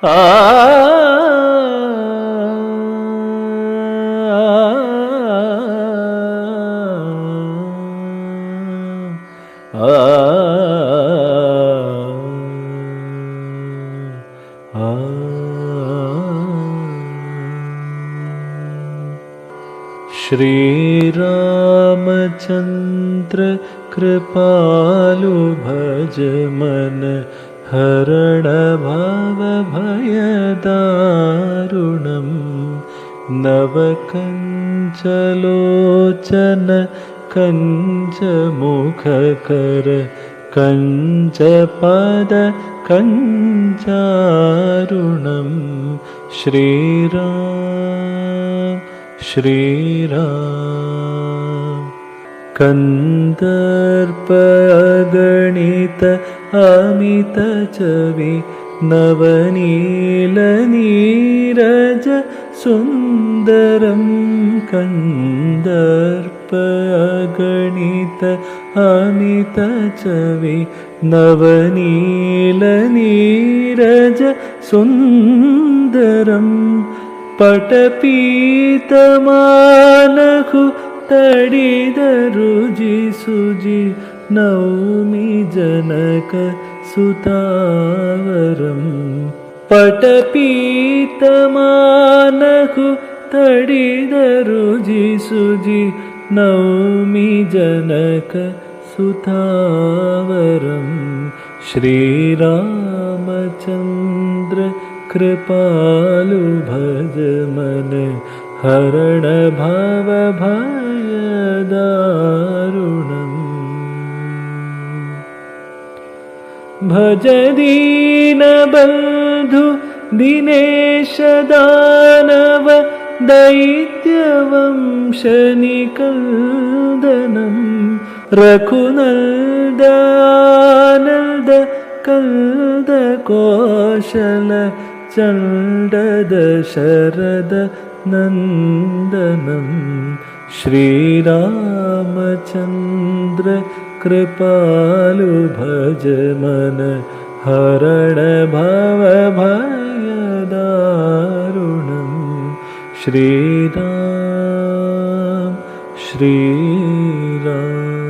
ಆ श्रीरामचन्द्र कृपालु भज मन हरण भवभयदारुणं नवकञ्चलोचन कञ्चमुखकर कञ्चपद कञ्चारुणं श्रीराम श्रीराम कन्दर्पगणित अमित चवि नवनीलनीरज सुन्दरं कन्दर्पगणित अमित चवि नवनीलनीरज सुन्दरं पटपीतमानखु तडिदरुजि सुजि नौमि जनक सुतावरं पटपीतमानखु तडिदरुजि सुजि नौमि जनक सुतावरं श्रीरामचन्द्र कृपालु भज मन हरण भवभयदारुणम् भज दीनबन्धु दिनेश दानव दैत्यवंशनिकन्दनं रघुनन्द आनन्द कल्द कौशल चण्ड शरद नन्दनं श्रीरामचन्द्र कृपालु भज मन हरण भवभयदारुणं श्रीराम श्रीराम।